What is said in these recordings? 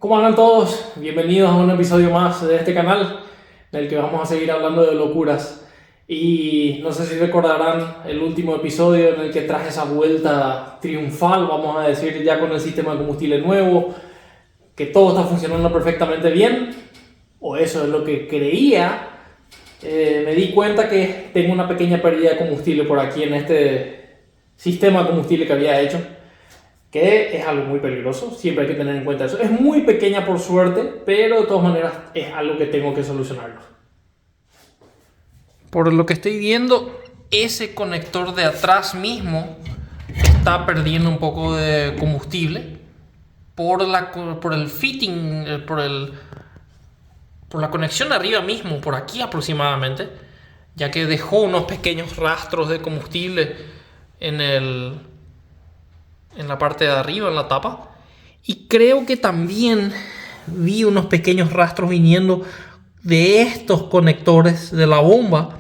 ¿Cómo andan todos? Bienvenidos a un episodio más de este canal en el que vamos a seguir hablando de locuras. Y no sé si recordarán el último episodio en el que traje esa vuelta triunfal, vamos a decir, ya con el sistema de combustible nuevo, que todo está funcionando perfectamente bien, o eso es lo que creía. Me di cuenta que tengo una pequeña pérdida de combustible por aquí en este sistema de combustible que había hecho, que es algo muy peligroso, siempre hay que tener en cuenta eso. Es muy pequeña por suerte, pero de todas maneras es algo que tengo que solucionarlo. Por lo que estoy viendo, ese conector de atrás mismo está perdiendo un poco de combustible por el fitting, por la conexión de arriba mismo, por aquí aproximadamente, ya que dejó unos pequeños rastros de combustible en la parte de arriba, en la tapa. Y creo que también vi unos pequeños rastros viniendo de estos conectores de la bomba,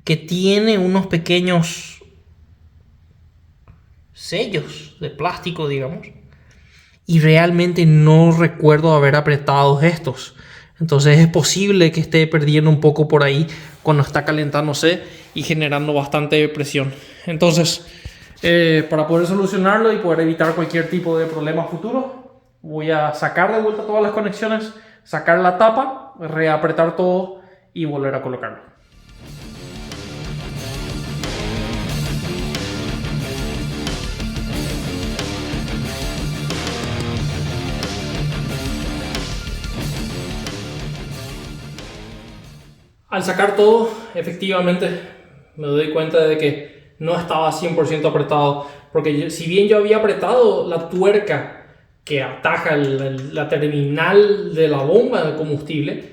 que tiene unos pequeños sellos de plástico, digamos. Y realmente no recuerdo haber apretado estos. Entonces es posible que esté perdiendo un poco por ahí cuando está calentándose y generando bastante presión. Entonces, para poder solucionarlo y poder evitar cualquier tipo de problema futuro, voy a sacar de vuelta todas las conexiones, sacar la tapa, reapretar todo y volver a colocarlo. Al sacar todo, efectivamente me doy cuenta de que no estaba 100% apretado, porque si bien yo había apretado la tuerca que ataja la terminal de la bomba de combustible,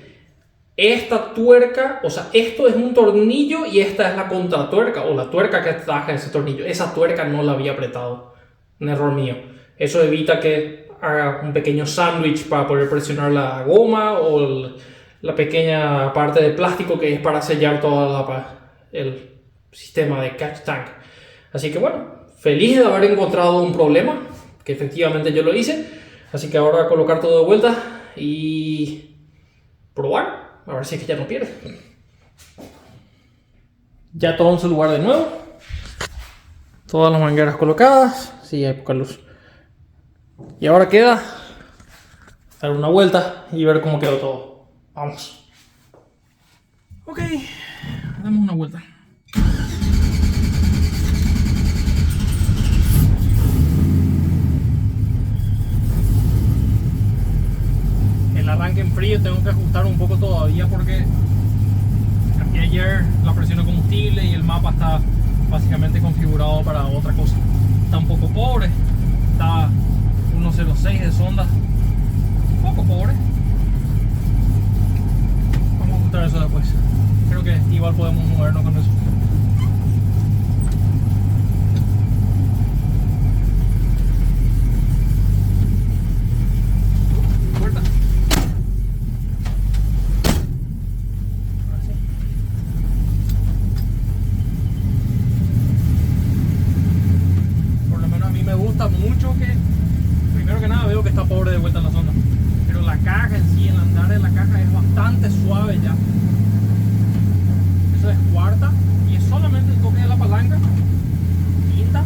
esta tuerca, o sea, esto es un tornillo y esta es la contratuerca o la tuerca que ataja ese tornillo. Esa tuerca no la había apretado, un error mío. Eso evita que haga un pequeño sándwich para poder presionar la goma o la pequeña parte de plástico que es para sellar todo el sistema de catch tank. Así que bueno, feliz de haber encontrado un problema, que efectivamente yo lo hice. Así que ahora colocar todo de vuelta y probar, a ver si es que ya no pierde. Ya todo en su lugar de nuevo. Todas las mangueras colocadas. Sí, hay poca luz. Y ahora queda dar una vuelta y ver cómo quedó todo. Vamos. Ok, damos una vuelta. El arranque en frío tengo que ajustar un poco todavía porque cambié ayer la presión de combustible y el mapa está básicamente configurado para otra cosa. Está un poco pobre, está 1.06 de sonda, un poco pobre. Eso después. Creo que igual podemos movernos con eso. Puerta. Ahora sí. Por lo menos a mí me gusta mucho que, primero que nada, veo que está pobre de vuelta en la zona. Pero la caja en sí, el andar de la caja es bastante suave ya. Eso es cuarta y es solamente el toque de la palanca. Quinta.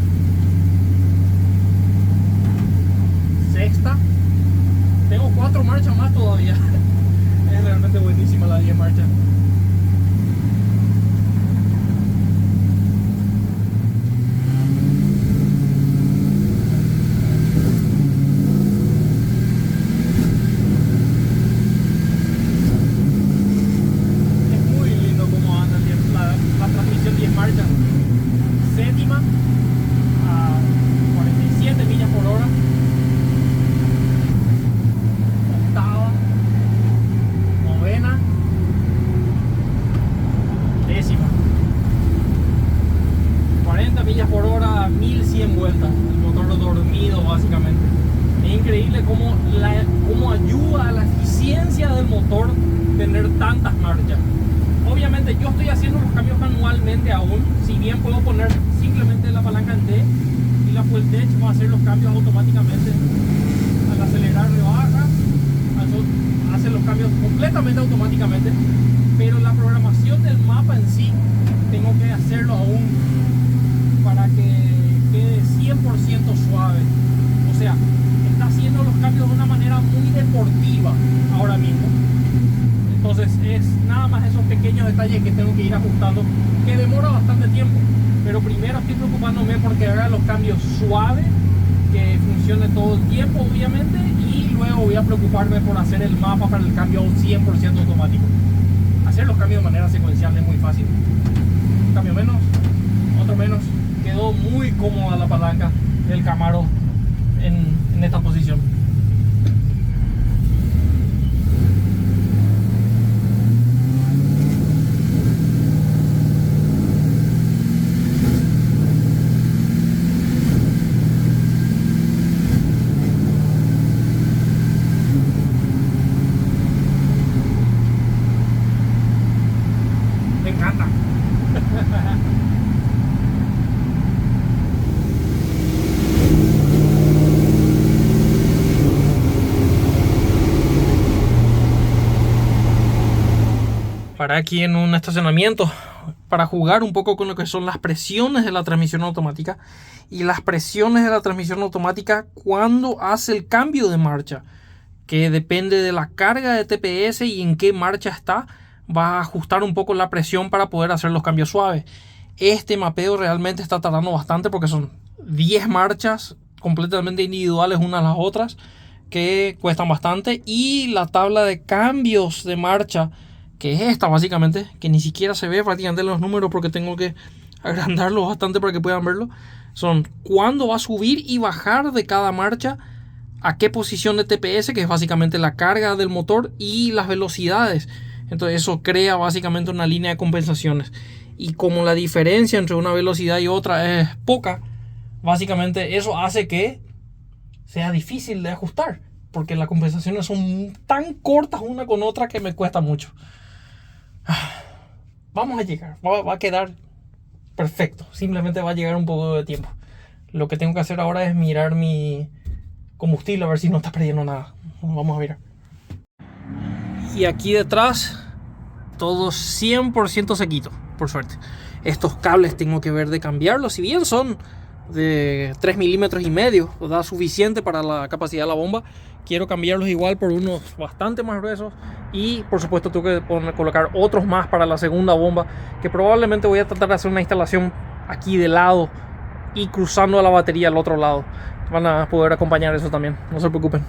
Sexta. Tengo 4 marchas más todavía. Es realmente buenísima la 10 marchas. Séptima a 47 millas por hora. Octava. Novena. Décima. 40 millas por hora, 1100 vueltas. El motor dormido básicamente. Es increíble cómo ayuda a la eficiencia del motor tener tantas marchas. Obviamente yo estoy haciendo los cambios manualmente aún, si bien puedo poner simplemente la palanca en D y la full tech va a hacer los cambios automáticamente al acelerar rebaja completamente automáticamente, pero la programación del mapa en sí tengo que hacerlo aún para que quede 100% suave. O sea, está haciendo los cambios de una manera muy deportiva ahora mismo. Entonces es nada más esos pequeños detalles que tengo que ir ajustando, que demora bastante tiempo. Pero primero estoy preocupándome porque haga los cambios suaves, que funcione todo el tiempo obviamente, y luego voy a preocuparme por hacer el mapa para el cambio a un 100% automático. Hacer los cambios de manera secuencial es muy fácil. Un cambio menos, otro menos. Quedó muy cómoda la palanca del Camaro en esta posición. Me encanta. Para aquí en un estacionamiento para jugar un poco con lo que son las presiones de la transmisión automática y las presiones de la transmisión automática cuando hace el cambio de marcha, que depende de la carga de TPS y en qué marcha está, va a ajustar un poco la presión para poder hacer los cambios suaves. Este mapeo realmente está tardando bastante porque son 10 marchas completamente individuales unas a las otras que cuestan bastante, y la tabla de cambios de marcha, que es esta básicamente, que ni siquiera se ve prácticamente los números porque tengo que agrandarlo bastante para que puedan verlo, son cuándo va a subir y bajar de cada marcha, a qué posición de TPS, que es básicamente la carga del motor, y las velocidades. Entonces eso crea básicamente una línea de compensaciones, y como la diferencia entre una velocidad y otra es poca, básicamente eso hace que sea difícil de ajustar, porque las compensaciones son tan cortas una con otra que me cuesta mucho. Vamos a llegar, va a quedar perfecto, simplemente va a llegar un poco de tiempo. Lo que tengo que hacer ahora es mirar mi combustible a ver si no está perdiendo nada. Vamos a mirar. Y aquí detrás todo 100% sequito, por suerte. Estos cables tengo que ver de cambiarlos, si bien son de 3 milímetros y medio, da suficiente para la capacidad de la bomba. Quiero cambiarlos igual por unos bastante más gruesos, y por supuesto tengo que colocar otros más para la segunda bomba, que probablemente voy a tratar de hacer una instalación aquí de lado y cruzando a la batería al otro lado. Van a poder acompañar eso también, no se preocupen.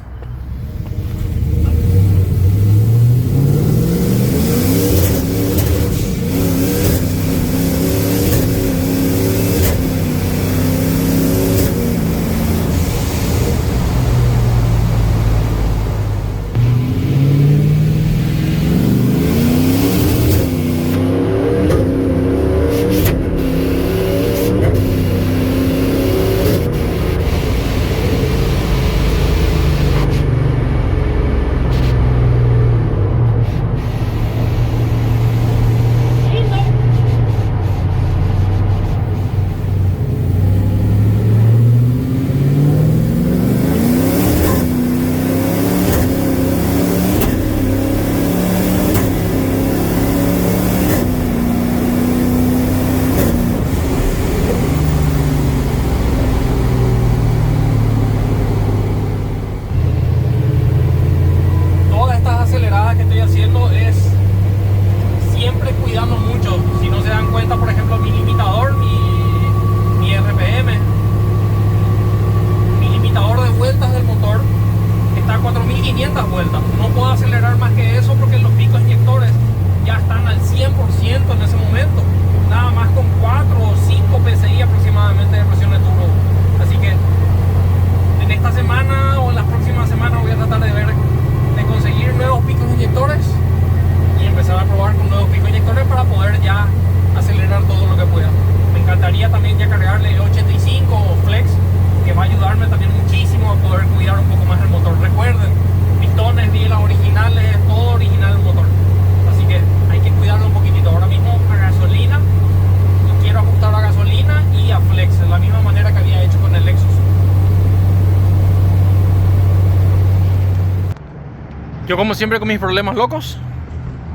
Yo como siempre con mis problemas locos,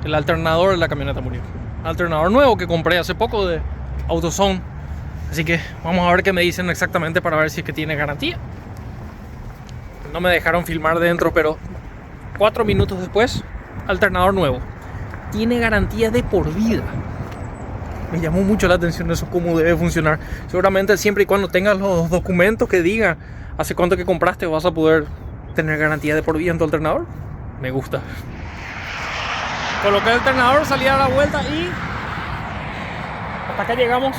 el alternador de la camioneta murió. Alternador nuevo que compré hace poco de AutoZone. Así que vamos a ver qué me dicen exactamente para ver si es que tiene garantía. No me dejaron filmar dentro, pero 4 minutos después, alternador nuevo. Tiene garantía de por vida. Me llamó mucho la atención eso, cómo debe funcionar. Seguramente siempre y cuando tengas los documentos que digan hace cuánto que compraste, vas a poder tener garantía de por vida en tu alternador. Me gusta. Coloqué el alternador, salí a la vuelta y hasta acá llegamos.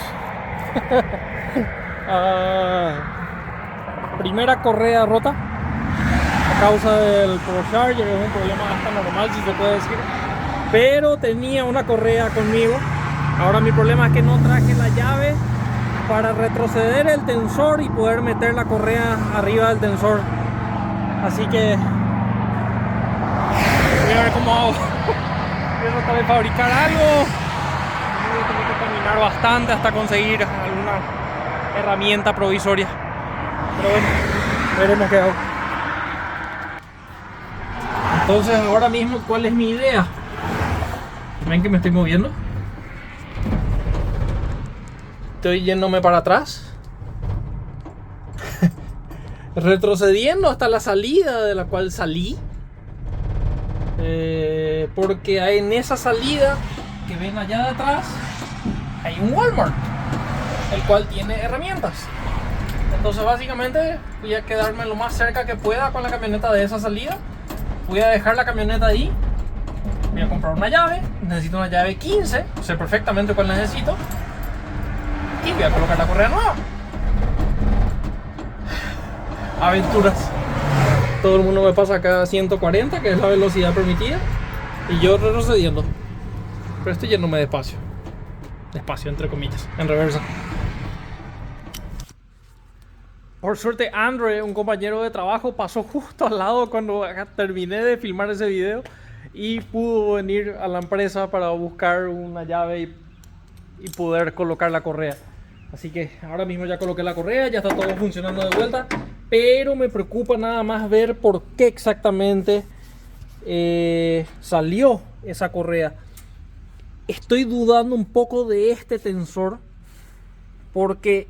Primera correa rota a causa del ProCharger. Es un problema hasta normal, si se puede decir, pero tenía una correa conmigo. Ahora mi problema es que no traje la llave para retroceder el tensor y poder meter la correa arriba del tensor. Así que voy a ver cómo hago. Voy a tratar de fabricar algo. Voy a tener que caminar bastante hasta conseguir alguna herramienta provisoria. Pero bueno, veremos qué hago. Entonces ahora mismo, ¿cuál es mi idea? ¿Ven que me estoy moviendo? Estoy yéndome para atrás, retrocediendo hasta la salida de la cual salí, porque en esa salida que ven allá de atrás hay un Walmart, el cual tiene herramientas. Entonces básicamente voy a quedarme lo más cerca que pueda con la camioneta de esa salida. Voy a dejar la camioneta ahí. Voy a comprar una llave. Necesito una llave 15, sé perfectamente cuál necesito. Y voy a colocar la correa nueva. Aventuras. Todo el mundo me pasa acá a 140, que es la velocidad permitida, y yo retrocediendo. Pero estoy yéndome despacio. Despacio, entre comillas, en reversa. Por suerte, Andrew, un compañero de trabajo, pasó justo al lado cuando terminé de filmar ese video y pudo venir a la empresa para buscar una llave y poder colocar la correa. Así que ahora mismo ya coloqué la correa, ya está todo funcionando de vuelta, pero me preocupa nada más ver por qué exactamente salió esa correa. Estoy dudando un poco de este tensor porque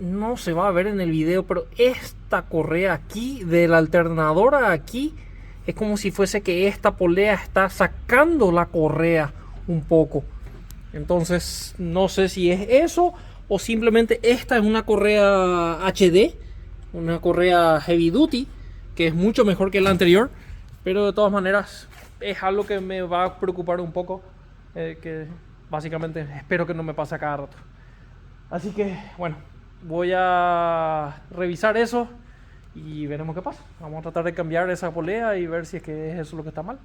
no se va a ver en el video, pero esta correa aquí, de la alternadora aquí, es como si fuese que esta polea está sacando la correa un poco. Entonces no sé si es eso o simplemente esta es una correa HD, una correa heavy duty, que es mucho mejor que la anterior, pero de todas maneras es algo que me va a preocupar un poco, que básicamente espero que no me pase a cada rato. Así que bueno, voy a revisar eso y veremos qué pasa. Vamos a tratar de cambiar esa polea y ver si es que es eso lo que está mal.